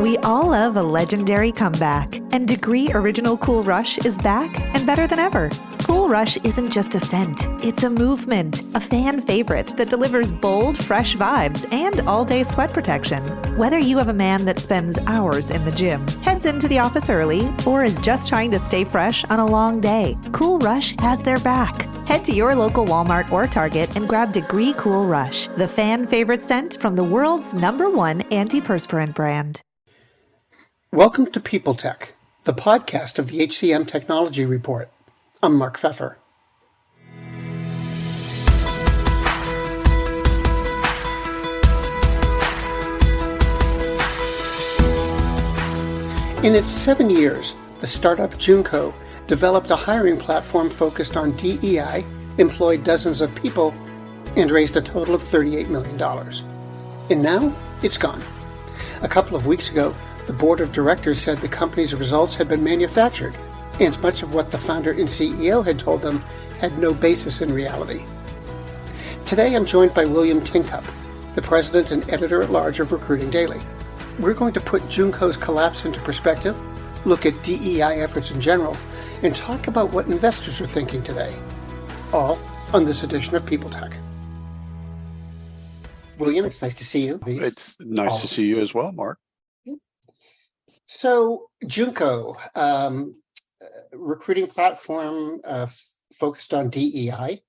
We all love a legendary comeback, and Degree Original Cool Rush is back and better than ever. Cool Rush isn't just a scent, it's a movement, a fan favorite that delivers bold, fresh vibes and all-day sweat protection. Whether you have a man that spends hours in the gym, heads into the office early, or is just trying to stay fresh on a long day, Cool Rush has their back. Head to your local Walmart or Target and grab Degree Cool Rush, the fan favorite scent from the world's #1 antiperspirant brand. Welcome to People Tech, the podcast of the HCM Technology Report. I'm Mark Pfeffer. In its 7 years, the startup Joonko developed a hiring platform focused on DEI, employed dozens of people, and raised a total of $38 million. And now, it's gone. A couple of weeks ago, the board of directors said the company's results had been manufactured, and much of what the founder and CEO had told them had no basis in reality. Today I'm joined by William Tincup, the president and editor-at-large of Recruiting Daily. We're going to put Joonko's collapse into perspective, look at DEI efforts in general, and talk about what investors are thinking today. All on this edition of People Tech. William, it's nice to see you. It's nice to see you as well, Mark. So Joonko, recruiting platform focused on DEI,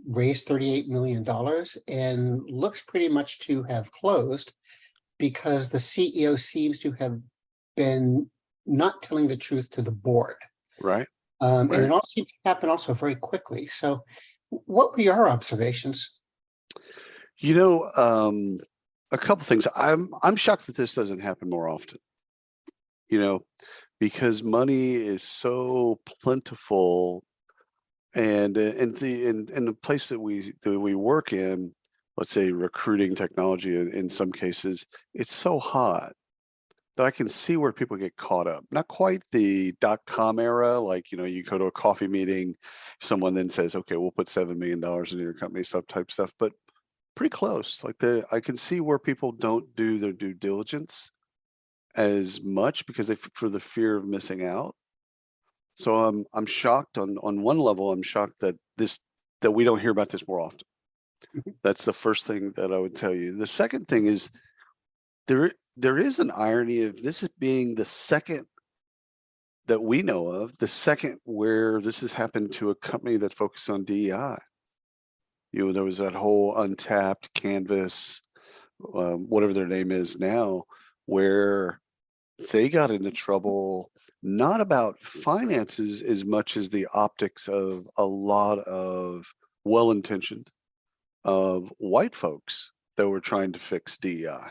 raised $38 million and looks pretty much to have closed because the CEO seems to have been not telling the truth to the board. Right. And it all seems to happen also very quickly. So what were your observations? You know, a couple things. I'm shocked that this doesn't happen more often. You know, because money is so plentiful, and in the place that we work in, let's say recruiting technology, in some cases, it's so hot that I can see where people get caught up. Not quite the .com era, like, you know, you go to a coffee meeting, someone then says, okay, we'll put $7 million into your company, type stuff, but pretty close. Like I can see where people don't do their due diligence as much because for the fear of missing out. So I'm shocked on one level. I'm shocked that we don't hear about this more often. That's the first thing that I would tell you. The second thing is there is an irony of this as being the second that we know of, the second where this has happened to a company that focused on DEI. You know, there was that whole Untapped Canvas, whatever their name is now, where they got into trouble, not about finances as much as the optics of a lot of well-intentioned of white folks that were trying to fix DEI.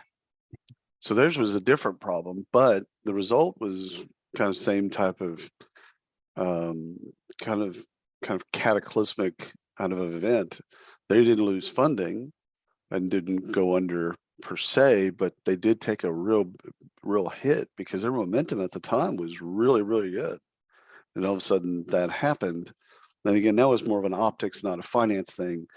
So theirs was a different problem, but the result was kind of same type of kind of cataclysmic kind of event. They didn't lose funding and didn't go under per se, but they did take a real hit because their momentum at the time was really, really good. And all of a sudden that happened. Then again, that was more of an optics, not a finance thing.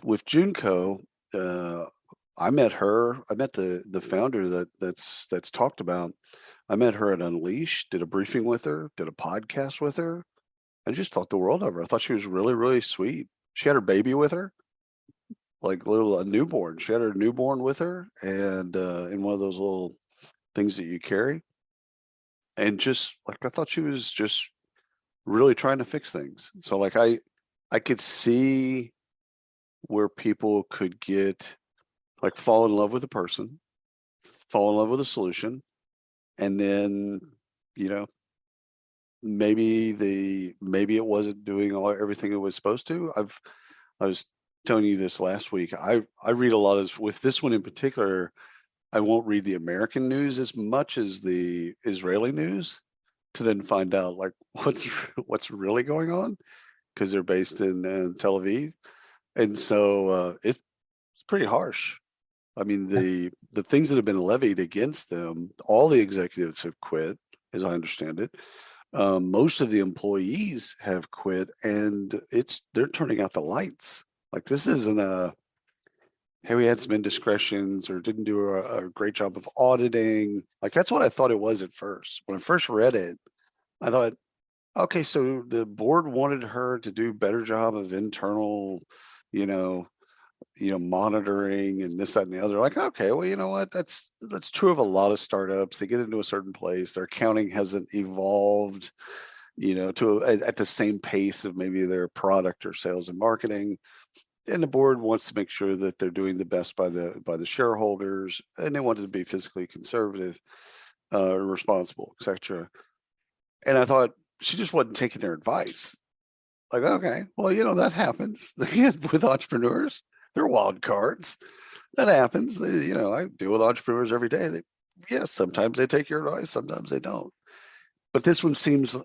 With Joonko, I met the founder that's talked about. I met her at Unleashed, did a briefing with her, did a podcast with her. I just thought the world of her. I thought she was really, really sweet. She had her baby with her, like a newborn. She had her newborn with her, and in one of those little things that you carry. And just like I thought she was just really trying to fix things. So like I could see where people could get like fall in love with a person, fall in love with a solution, and then, you know, maybe it wasn't doing everything it was supposed to. I was telling you this last week. I read a lot of, with this one in particular, I won't read the American news as much as the Israeli news to then find out like what's really going on, because they're based in Tel Aviv, and so it's pretty harsh. I mean, the things that have been levied against them, all the executives have quit, as I understand it. Most of the employees have quit, and they're turning out the lights. Like this isn't hey, we had some indiscretions or didn't do a great job of auditing. Like that's what I thought it was at first. When I first read it, I thought, okay, so the board wanted her to do a better job of internal, you know, monitoring and this, that, and the other. Like, okay, well, you know what? That's true of a lot of startups. They get into a certain place, their accounting hasn't evolved, to at the same pace of maybe their product or sales and marketing. And the board wants to make sure that they're doing the best by the shareholders, and they want to be fiscally conservative, responsible, etc. And I thought she just wasn't taking their advice. Like, okay, well, that happens with entrepreneurs. They're wild cards. That happens. I deal with entrepreneurs every day. Yes, sometimes they take your advice, sometimes they don't. But this one seems,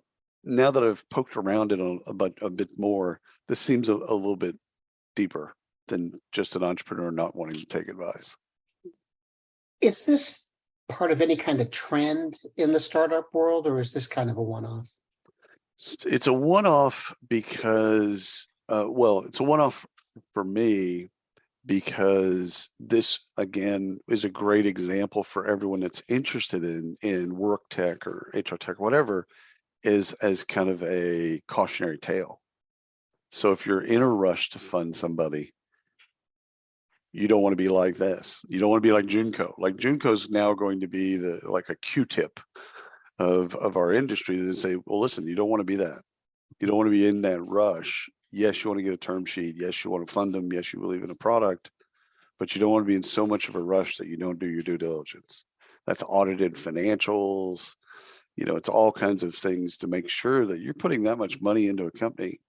now that I've poked around it a bit more, this seems a little bit deeper than just an entrepreneur not wanting to take advice. Is this part of any kind of trend in the startup world, or is this kind of a one-off? It's a one-off because, it's a one-off for me because this, again, is a great example for everyone that's interested in work tech or HR tech, whatever, is as kind of a cautionary tale. So if you're in a rush to fund somebody, you don't want to be like this. You don't want to be like Joonko. Like Joonko's now going to be like a Q-tip of our industry that say, well, listen, you don't want to be that. You don't want to be in that rush. Yes, you want to get a term sheet. Yes, you want to fund them. Yes, you believe in a product, but you don't want to be in so much of a rush that you don't do your due diligence. That's audited financials. It's all kinds of things to make sure that you're putting that much money into a company.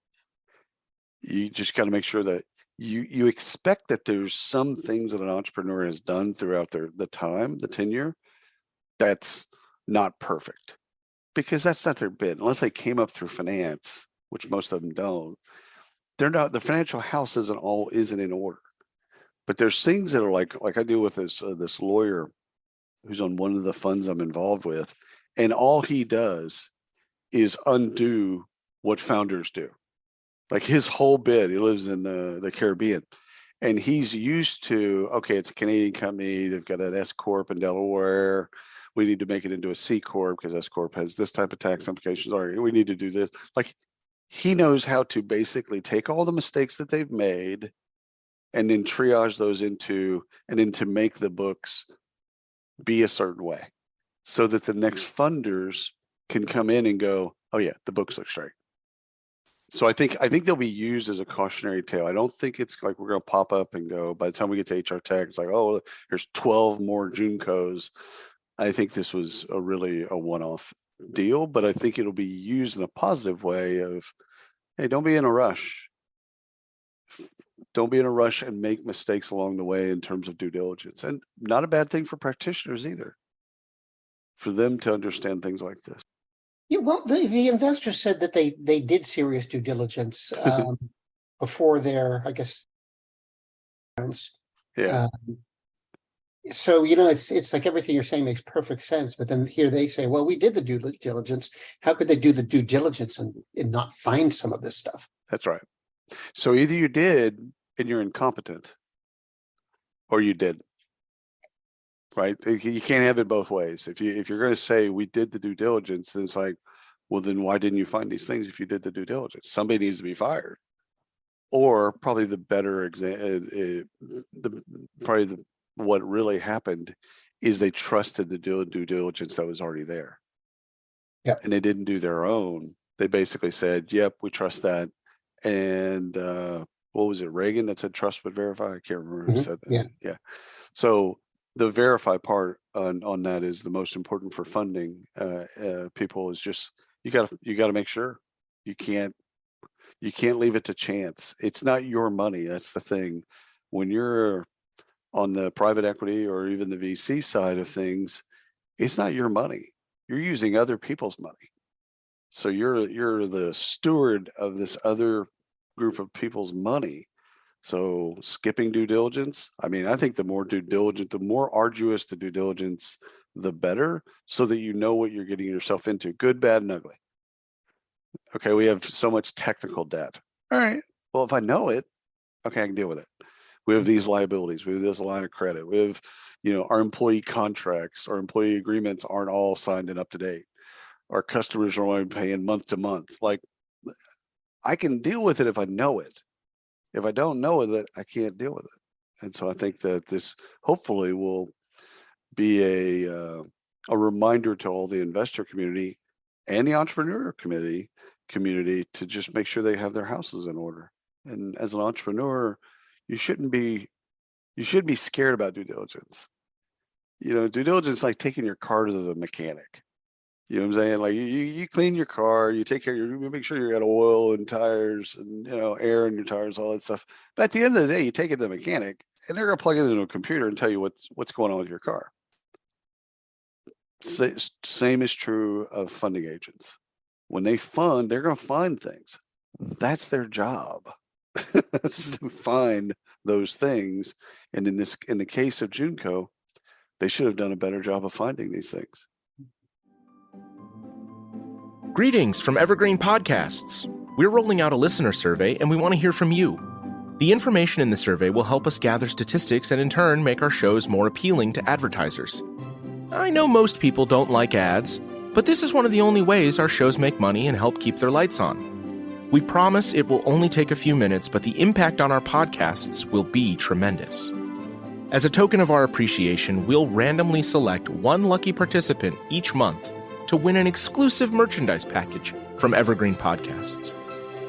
You just got to make sure that you expect that there's some things that an entrepreneur has done throughout the tenure, that's not perfect, because that's not their bid. Unless they came up through finance, which most of them don't, they're not, the financial house isn't in order. But there's things that are like I deal with this lawyer who's on one of the funds I'm involved with, and all he does is undo what founders do. Like his whole bid, he lives in the Caribbean, and he's used to, okay, it's a Canadian company, they've got an S corp in Delaware, we need to make it into a C corp because S corp has this type of tax implications, or we need to do this. Like he knows how to basically take all the mistakes that they've made and then triage those into, and then to make the books be a certain way so that the next funders can come in and go, oh yeah, the books look straight. So I think they'll be used as a cautionary tale. I don't think it's like we're going to pop up and go, by the time we get to HR tech, it's like, oh, there's 12 more Joonkos. I think this was really a one-off deal, but I think it'll be used in a positive way of, hey, don't be in a rush. Don't be in a rush and make mistakes along the way in terms of due diligence. And not a bad thing for practitioners either, for them to understand things like this. Yeah, well, the investor said that they did serious due diligence before their, I guess, rounds. Yeah. So, it's like everything you're saying makes perfect sense. But then here they say, well, we did the due diligence. How could they do the due diligence and not find some of this stuff? That's right. So either you did and you're incompetent, or you did. Right? You can't have it both ways. If you're going to say we did the due diligence, then it's like, well, then why didn't you find these things if you did the due diligence? Somebody needs to be fired. Or probably the better example, what really happened is they trusted the due diligence that was already there. Yeah. And they didn't do their own. They basically said, yep, we trust that. And what was it, Reagan that said trust but verify? I can't remember who said that. Yeah. So the verify part on that is the most important for funding people. Is just you got to make sure. You can't leave it to chance. It's not your money. That's the thing. When you're on the private equity or even the VC side of things, it's not your money. You're using other people's money. So you're the steward of this other group of people's money. So skipping due diligence, I mean, I think the more arduous the due diligence, the better, so that you know what you're getting yourself into, good, bad, and ugly. Okay, we have so much technical debt. All right, well, if I know it, okay, I can deal with it. We have these liabilities. We have this line of credit. We have, our employee contracts, our employee agreements aren't all signed and up to date. Our customers are only paying month to month. Like, I can deal with it if I know it. If I don't know it, I can't deal with it. And so I think that this hopefully will be a reminder to all the investor community and the entrepreneur community to just make sure they have their houses in order. And as an entrepreneur, you shouldn't be scared about due diligence. Due diligence is like taking your car to the mechanic. You know what I'm saying? Like you clean your car, you take care of you make sure you got oil and tires and air in your tires, all that stuff. But at the end of the day, you take it to the mechanic and they're gonna plug it into a computer and tell you what's going on with your car. Same is true of funding agents. When they fund, they're gonna find things. That's their job. To find those things. And in the case of Joonko, they should have done a better job of finding these things. Greetings from Evergreen Podcasts. We're rolling out a listener survey and we want to hear from you. The information in the survey will help us gather statistics and in turn make our shows more appealing to advertisers. I know most people don't like ads, but this is one of the only ways our shows make money and help keep their lights on. We promise it will only take a few minutes, but the impact on our podcasts will be tremendous. As a token of our appreciation, we'll randomly select one lucky participant each month to win an exclusive merchandise package from Evergreen Podcasts.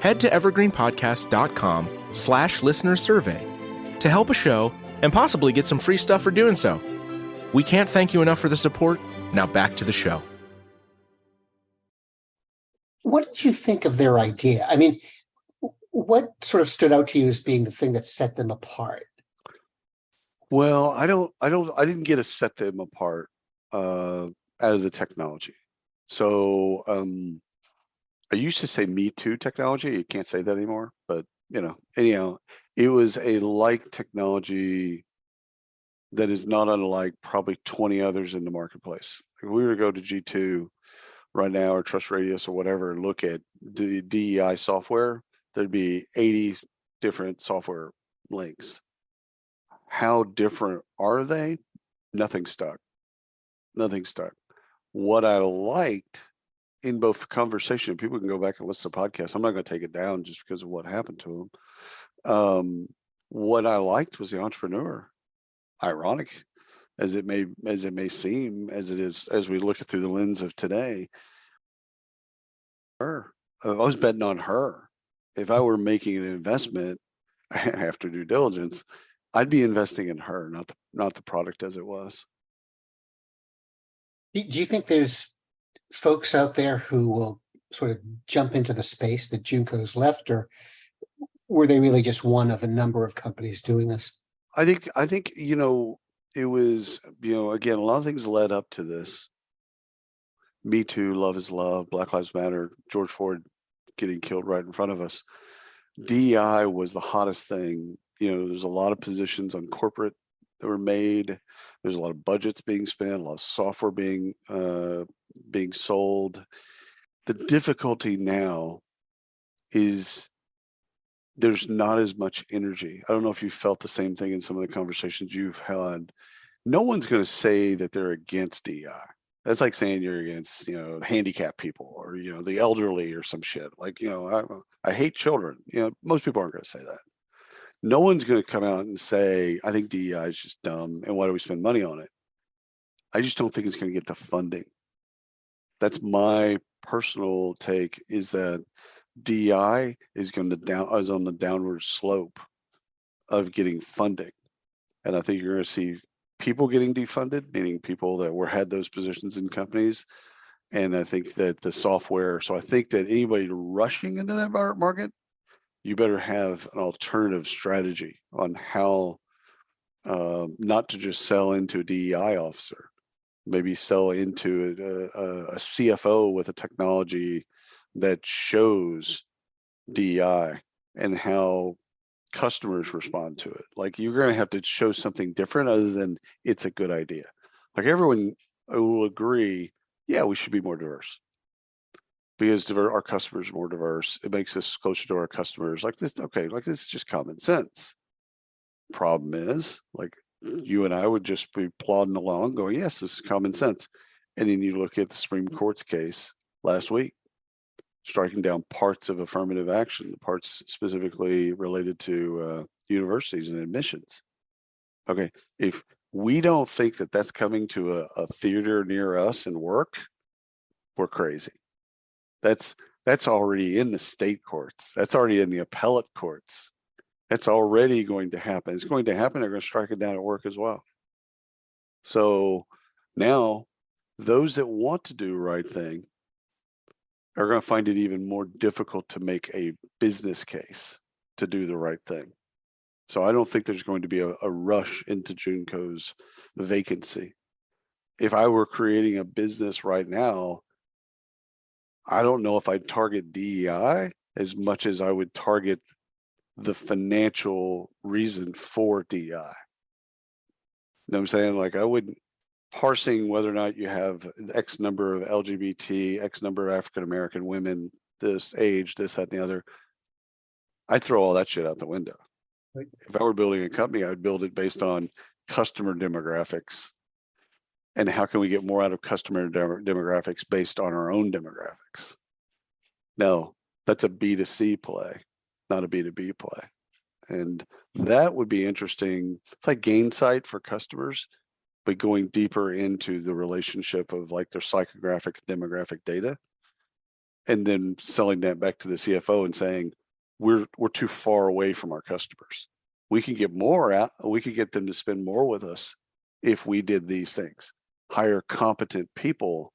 Head to evergreenpodcast.com/listener-survey to help a show and possibly get some free stuff for doing so. We can't thank you enough for the support. Now back to the show. What did you think of their idea? I mean, what sort of stood out to you as being the thing that set them apart? Well, I didn't get to set them apart out of the technology. So I used to say Me Too technology. You can't say that anymore, but anyhow, it was a like technology that is not unlike probably 20 others in the marketplace. If we were to go to G2 right now or Trust Radius or whatever and look at the DEI software, there'd be 80 different software links. How different are they? Nothing stuck. What I liked in both conversation, people can go back and listen to podcasts. I'm not going to take it down just because of what happened to them. What I liked was the entrepreneur. Ironic as it may seem, as it is, as we look through the lens of today, I was betting on her. If I were making an investment after due diligence, I'd be investing in her, not the product as it was. Do you think there's folks out there who will sort of jump into the space that Joonko's left, or were they really just one of a number of companies doing this? I think it was, again, a lot of things led up to this. Me Too, Love is Love, Black Lives Matter, George Floyd getting killed right in front of us. DEI was the hottest thing. There's a lot of positions on corporate that were made. There's a lot of budgets being spent, a lot of software being sold. The difficulty now is there's not as much energy. I don't know if you felt the same thing in some of the conversations you've had. No one's going to say that they're against DEI. That's like saying you're against, handicapped people or, the elderly or some shit. Like, I hate children. Most people aren't going to say that. No one's going to come out and say, I think DEI is just dumb and why do we spend money on it? I just don't think it's going to get the funding. That's my personal take, is that DEI is on the downward slope of getting funding. And I think you're going to see people getting defunded, meaning people that had those positions in companies. And I think that the software, so I think that anybody rushing into that market, you better have an alternative strategy on how not to just sell into a DEI officer, maybe sell into a CFO with a technology that shows DEI and how customers respond to it. Like, you're going to have to show something different other than it's a good idea. Like, everyone will agree, yeah, we should be more diverse because our customers are more diverse. It makes us closer to our customers. Like this, okay, like this is just common sense. Problem is, like, you and I would just be plodding along going, yes, this is common sense. And then you look at the Supreme Court's case last week, striking down parts of affirmative action, the parts specifically related to universities and admissions. Okay, if we don't think that that's coming to a theater near us and work, we're crazy. That's already in the state courts. That's already in the appellate courts. That's already going to happen. It's going to happen. They're going to strike it down at work as well. So now those that want to do the right thing are going to find it even more difficult to make a business case to do the right thing. So I don't think there's going to be a rush into Joonko's vacancy. If I were creating a business right now, I don't know if I'd target DEI as much as I would target the financial reason for DEI. You know what I'm saying? Like, I wouldn't parsing whether or not you have X number of LGBT, X number of African American women, this age, this, that, and the other. I'd throw all that shit out the window. Right. If I were building a company, I would build it based on customer demographics. And how can we get more out of customer demographics based on our own demographics? No, that's a B2C play, not a B2B play. And that would be interesting. It's like Gainsight for customers, but going deeper into the relationship of like their psychographic demographic data, and then selling that back to the CFO and saying, we're too far away from our customers. We can get more out, we could get them to spend more with us if we did these things. Hire competent people,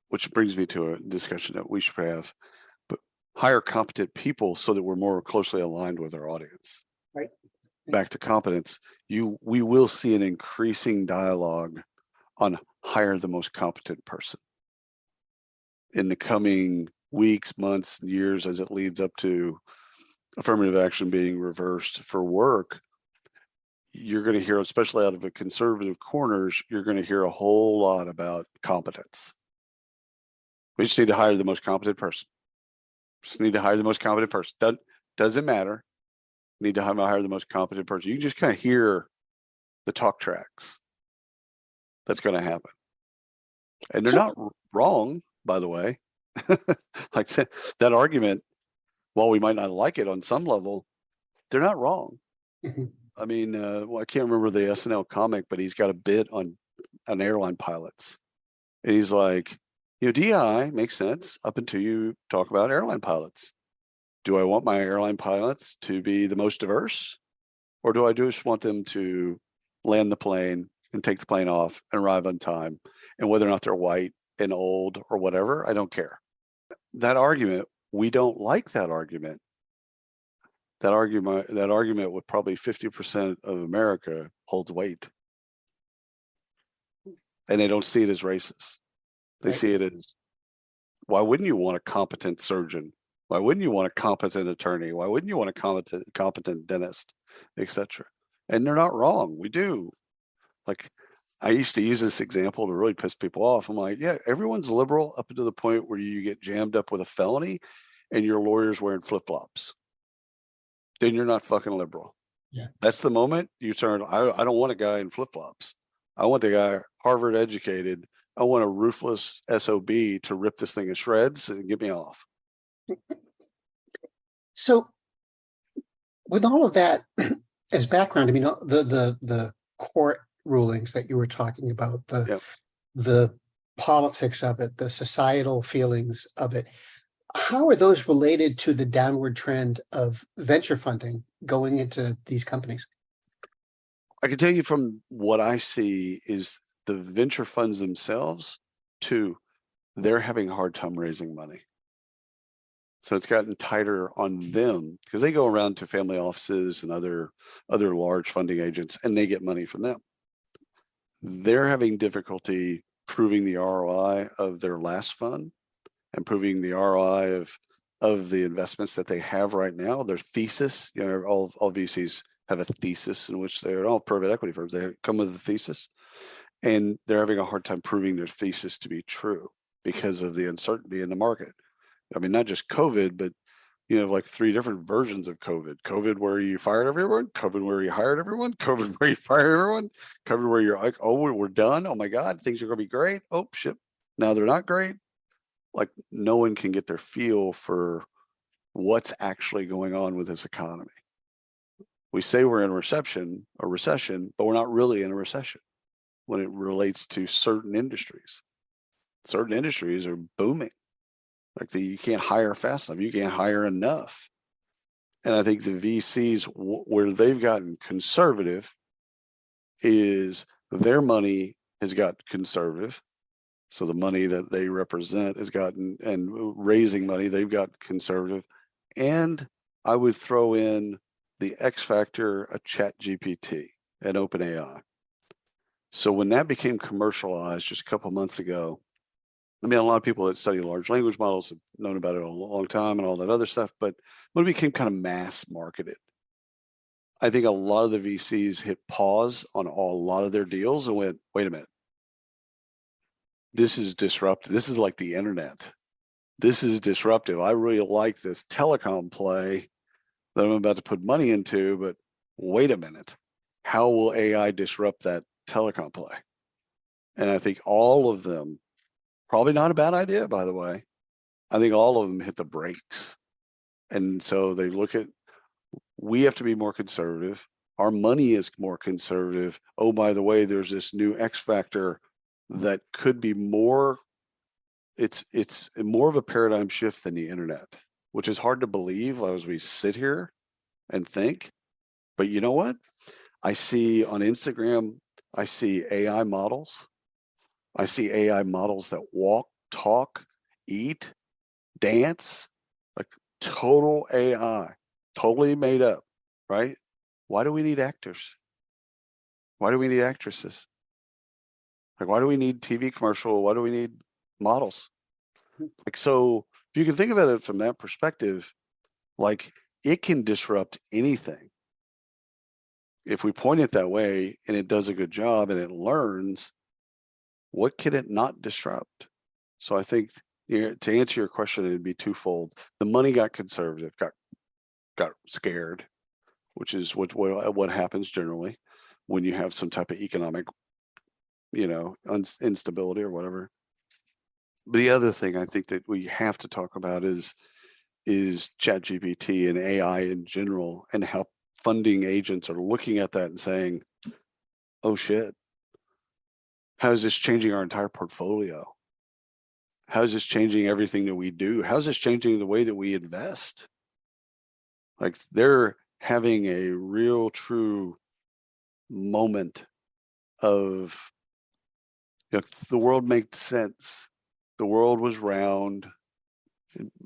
which brings me to a discussion that we should have, but hire competent people so that we're more closely aligned with our audience. Right. Back to competence, we will see an increasing dialogue on hire the most competent person in the coming weeks, months, years, as it leads up to affirmative action being reversed for work. You're going to hear, especially out of the conservative corners, you're going to hear a whole lot about competence. We just need to hire the most competent person. Just need to hire the most competent person. Doesn't matter. Need to hire the most competent person. You just kind of hear the talk tracks. That's going to happen. And they're not wrong, by the way. Like that argument, while we might not like it on some level, they're not wrong. Mm-hmm. I mean, I can't remember the SNL comic, but he's got a bit on airline pilots. And he's like, DEI makes sense up until you talk about airline pilots. Do I want my airline pilots to be the most diverse? Or do I just want them to land the plane and take the plane off and arrive on time? And whether or not they're white and old or whatever, I don't care. That argument, we don't like that argument. That argument with probably 50% of America holds weight. And they don't see it as racist. They Right. see it as, why wouldn't you want a competent surgeon? Why wouldn't you want a competent attorney? Why wouldn't you want a competent dentist, etc.? And they're not wrong. We do. Like, I used to use this example to really piss people off. I'm like, yeah, everyone's liberal up until the point where you get jammed up with a felony and your lawyer's wearing flip-flops. Then you're not fucking liberal. Yeah. That's the moment you turn, I don't want a guy in flip-flops. I want the guy Harvard educated. I want a ruthless SOB to rip this thing to shreds and get me off. So with all of that as background, I mean, the court rulings that you were talking about, the politics of it, the societal feelings of it, how are those related to the downward trend of venture funding going into these companies? I can tell you from what I see is the venture funds themselves, too, they're having a hard time raising money. So it's gotten tighter on them because they go around to family offices and other large funding agents and they get money from them. They're having difficulty proving the ROI of their last fund and proving the ROI of the investments that they have right now. Their thesis, all VCs have a thesis in which they're all private equity firms. They come with a thesis, and they're having a hard time proving their thesis to be true because of the uncertainty in the market. I mean, not just COVID, but like 3 different versions of COVID. COVID where you fired everyone, COVID where you hired everyone, COVID where you fired everyone, COVID where you're like, oh, we're done. Oh my God, things are going to be great. Oh shit, now they're not great. Like no one can get their feel for what's actually going on with this economy. We say we're in a recession, but we're not really in a recession when it relates to certain industries. Certain industries are booming. Like you can't hire fast enough. You can't hire enough. And I think the VCs, where they've gotten conservative, is their money has got conservative. So the money that they represent has gotten, and raising money, they've got conservative. And I would throw in the X factor, a ChatGPT and OpenAI. So when that became commercialized just a couple of months ago, I mean, a lot of people that study large language models have known about it a long time and all that other stuff, but when it became kind of mass marketed, I think a lot of the VCs hit pause on a lot of their deals and went, wait a minute, this is disruptive. This is like the internet. This is disruptive. I really like this telecom play that I'm about to put money into, but wait a minute, how will AI disrupt that telecom play? And I think all of them, probably not a bad idea, by the way, I think all of them hit the brakes. And so they look at, we have to be more conservative. Our money is more conservative. Oh, by the way, there's this new X factor that could be more, it's more of a paradigm shift than the internet, which is hard to believe as we sit here and think. But you know what? I see on Instagram, I see AI models. I see AI models that walk, talk, eat, dance, like total AI, totally made up, right? Why do we need actors? Why do we need actresses? Like, why do we need TV commercial? Why do we need models? Like, so if you can think about it from that perspective, like it can disrupt anything. If we point it that way and it does a good job and it learns, what can it not disrupt? So I think, to answer your question, it'd be twofold. The money got conservative, got scared, which is what happens generally when you have some type of economic, instability or whatever. But the other thing I think that we have to talk about is ChatGPT and AI in general, and how funding agents are looking at that and saying, oh shit, how is this changing our entire portfolio? How is this changing everything that we do? How is this changing the way that we invest? Like they're having a real true moment of, the world made sense. The world was round,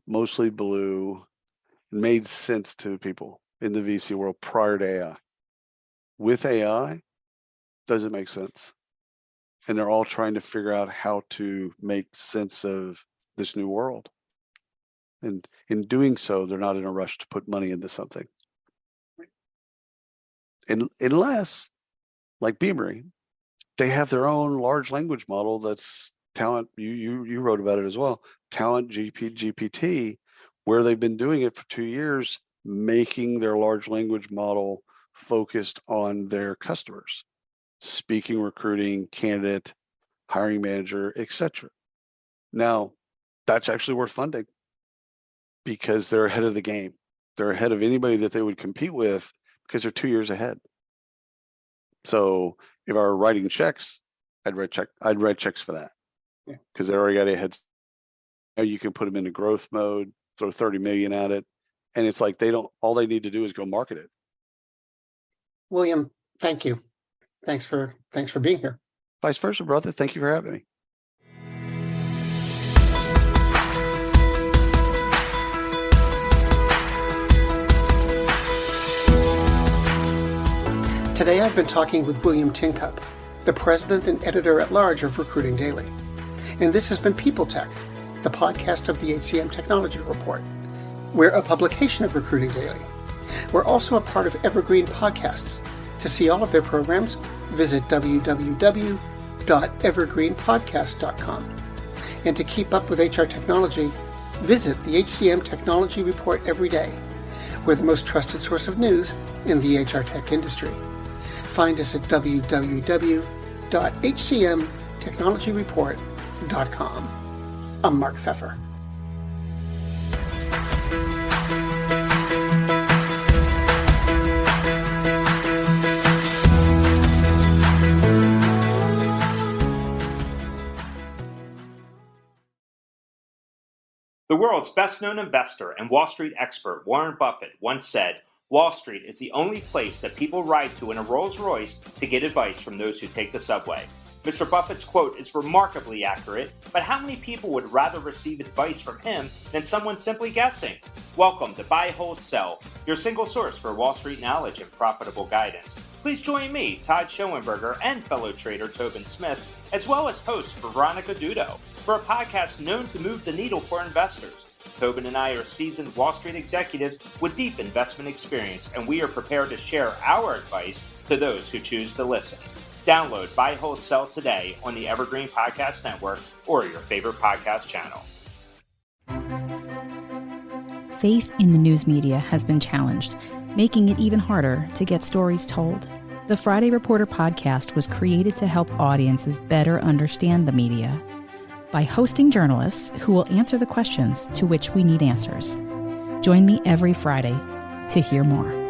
mostly blue. It made sense to people in the VC world prior to AI. With AI, does it make sense? And they're all trying to figure out how to make sense of this new world. And in doing so, they're not in a rush to put money into something. And unless, like Beamery, they have their own large language model that's talent. You wrote about it as well. Talent GPT, where they've been doing it for 2 years, making their large language model focused on their customers, speaking, recruiting, candidate, hiring manager, etc. Now, that's actually worth funding because they're ahead of the game. They're ahead of anybody that they would compete with because they're 2 years ahead. So if I were writing checks, I'd write checks for that because they already got ahead. Now you can put them into growth mode, throw 30 million at it, and it's like all they need to do is go market it. William, thank you. Thanks for being here. Vice versa, brother. Thank you for having me. Today I've been talking with William Tincup, the president and editor-at-large of Recruiting Daily. And this has been People Tech, the podcast of the HCM Technology Report. We're a publication of Recruiting Daily. We're also a part of Evergreen Podcasts. To see all of their programs, visit www.evergreenpodcast.com. And to keep up with HR technology, Visit the HCM Technology Report every day. We're the most trusted source of news in the HR tech industry. Find us at www.hcmtechnologyreport.com. I'm Mark Pfeffer. The world's best-known investor and Wall Street expert Warren Buffett once said, "Wall Street is the only place that people ride to in a Rolls-Royce to get advice from those who take the subway." Mr. Buffett's quote is remarkably accurate, but how many people would rather receive advice from him than someone simply guessing? Welcome to Buy, Hold, Sell, your single source for Wall Street knowledge and profitable guidance. Please join me, Todd Schoenberger, and fellow trader Tobin Smith, as well as host Veronica Dudo, for a podcast known to move the needle for investors. Tobin and I are seasoned Wall Street executives with deep investment experience, and we are prepared to share our advice to those who choose to listen. Download Buy, Hold, Sell today on the Evergreen Podcast Network or your favorite podcast channel. Faith in the news media has been challenged, making it even harder to get stories told. The Friday Reporter podcast was created to help audiences better understand the media by hosting journalists who will answer the questions to which we need answers. Join me every Friday to hear more.